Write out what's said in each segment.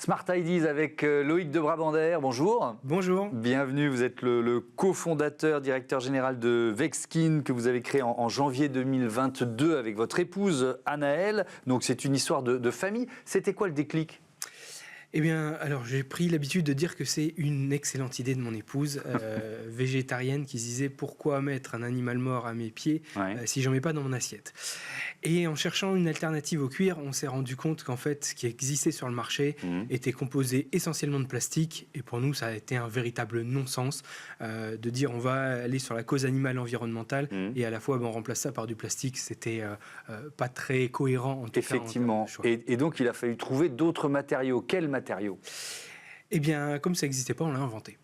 Smart Ideas avec Loïc de Brabander, bonjour. Bonjour. Bienvenue, vous êtes le cofondateur, directeur général de Vexskin que vous avez créé en janvier 2022 avec votre épouse Anaëlle. Donc c'est une histoire de famille. C'était quoi le déclic ? Eh bien, alors j'ai pris l'habitude de dire que c'est une excellente idée de mon épouse, végétarienne, qui se disait pourquoi mettre un animal mort à mes pieds si j'en mets pas dans mon assiette. Et en cherchant une alternative au cuir, on s'est rendu compte qu'en fait, ce qui existait sur le marché était composé essentiellement de plastique. Et pour nous, ça a été un véritable non-sens de dire on va aller sur la cause animale environnementale et à la fois on remplace ça par du plastique. C'était pas très cohérent en tout cas. Effectivement. Et donc il a fallu trouver d'autres matériaux. Quels matériaux ? Eh bien, comme ça n'existait pas, on l'a inventé.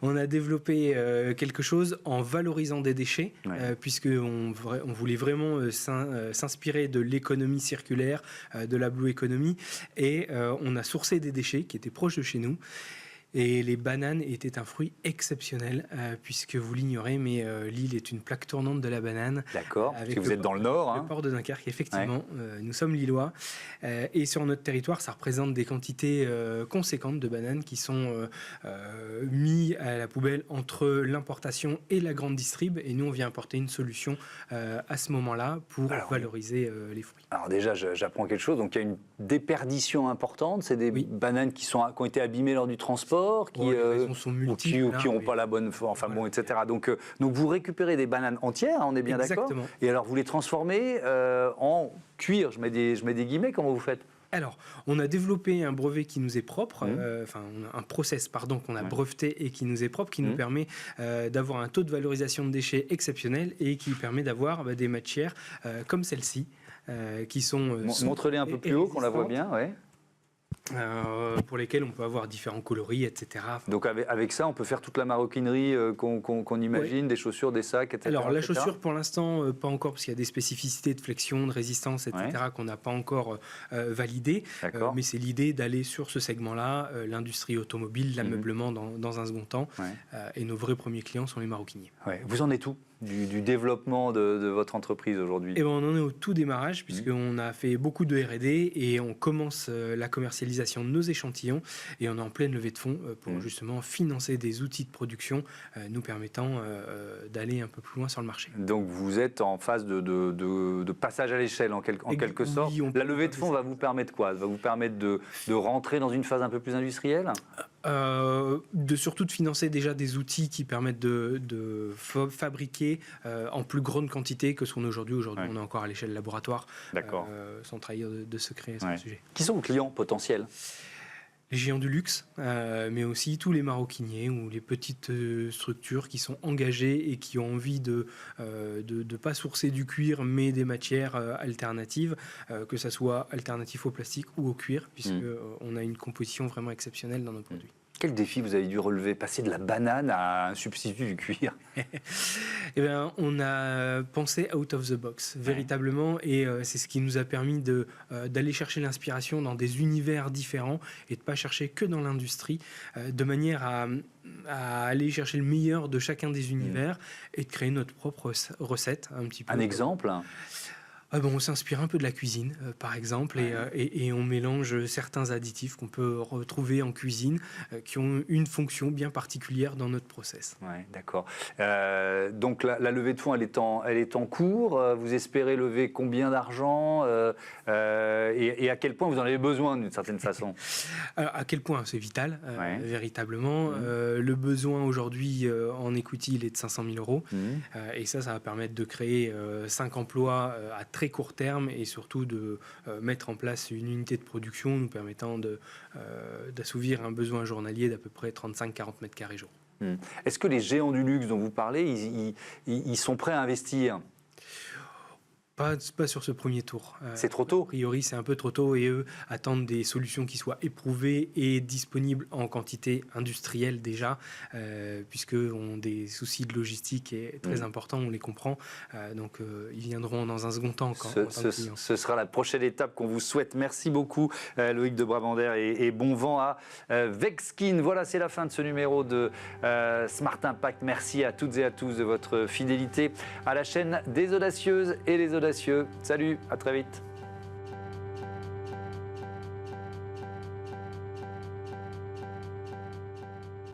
On a développé quelque chose en valorisant des déchets, puisqu'on voulait vraiment s'inspirer de l'économie circulaire, de la Blue Economy, et on a sourcé des déchets qui étaient proches de chez nous. Et les bananes étaient un fruit exceptionnel, puisque vous l'ignorez, mais Lille est une plaque tournante de la banane. D'accord, parce que vous êtes dans le Nord. Le port de Dunkerque, effectivement. Nous sommes lillois. Et sur notre territoire, ça représente des quantités conséquentes de bananes qui sont mis à la poubelle entre l'importation et la grande distrib. Et nous, on vient apporter une solution à ce moment-là pour valoriser les fruits. Alors déjà, j'apprends quelque chose. Donc il y a une déperdition importante. C'est des bananes qui ont été abîmées lors du transport. Qui n'ont pas la bonne forme, etc. Donc vous récupérez des bananes entières, on est bien d'accord ? Et alors vous les transformez en cuir, je mets des guillemets, comment vous faites ? Alors, on a développé un brevet qui nous est propre, un process qu'on a breveté et qui nous est propre, qui nous permet d'avoir un taux de valorisation de déchets exceptionnel et qui permet d'avoir des matières comme celle-ci, qui sont... Montrez-les un peu plus haut, qu'on la voit bien, pour lesquels on peut avoir différents coloris, etc. Donc avec ça, on peut faire toute la maroquinerie qu'on imagine, des chaussures, des sacs, etc. Alors la chaussure, pour l'instant, pas encore, parce qu'il y a des spécificités de flexion, de résistance, etc. qu'on n'a pas encore validées. Mais c'est l'idée d'aller sur ce segment-là, l'industrie automobile, l'ameublement dans un second temps. Et nos vrais premiers clients sont les maroquiniers. Vous en êtes où du développement de votre entreprise aujourd'hui ? On en est au tout démarrage, puisqu'on a fait beaucoup de R&D et on commence la commercialisation de nos échantillons et on est en pleine levée de fonds pour justement financer des outils de production nous permettant d'aller un peu plus loin sur le marché. Donc vous êtes en phase de passage à l'échelle en quelque sorte. La levée de fonds va vous permettre quoi ? Va vous permettre de rentrer dans une phase un peu plus industrielle ? Surtout de financer déjà des outils qui permettent de fabriquer en plus grande quantité que ce qu'on est aujourd'hui. Aujourd'hui, on est encore à l'échelle laboratoire, sans trahir de secret sur le sujet. Qui sont vos clients potentiels ? Les géants du luxe, mais aussi tous les maroquiniers ou les petites structures qui sont engagées et qui ont envie de pas sourcer du cuir, mais des matières alternatives, que ça soit alternatif au plastique ou au cuir, puisqu'on a une composition vraiment exceptionnelle dans nos produits. Quel défi vous avez dû relever ? Passer de la banane à un substitut du cuir ? On a pensé out of the box, véritablement, et c'est ce qui nous a permis d'aller chercher l'inspiration dans des univers différents et de ne pas chercher que dans l'industrie, de manière à aller chercher le meilleur de chacun des univers et de créer notre propre recette. Un petit peu. Un exemple ? On s'inspire un peu de la cuisine, par exemple, et on mélange certains additifs qu'on peut retrouver en cuisine, qui ont une fonction bien particulière dans notre process. D'accord. Donc la levée de fonds, elle est en cours. Vous espérez lever combien d'argent et à quel point vous en avez besoin d'une certaine façon ? Alors, à quel point ? C'est vital, véritablement. Le besoin aujourd'hui en equity, il est de 500 000 euros. Et ça va permettre de créer 5 emplois à très court terme et surtout de mettre en place une unité de production nous permettant d'assouvir un besoin journalier d'à peu près 35-40 mètres carrés jour. Est-ce que les géants du luxe dont vous parlez, ils sont prêts à investir ? Pas sur ce premier tour. C'est trop tôt ? A priori, c'est un peu trop tôt et eux attendent des solutions qui soient éprouvées et disponibles en quantité industrielle déjà, puisqu'ils ont des soucis de logistique et très importants, on les comprend. Donc, ils viendront dans un second temps. Ce sera la prochaine étape qu'on vous souhaite. Merci beaucoup, Loïc de Brabander, et bon vent à Vexskin. Voilà, c'est la fin de ce numéro de Smart Impact. Merci à toutes et à tous de votre fidélité à la chaîne des audacieuses et les audacieux. Salut, à très vite.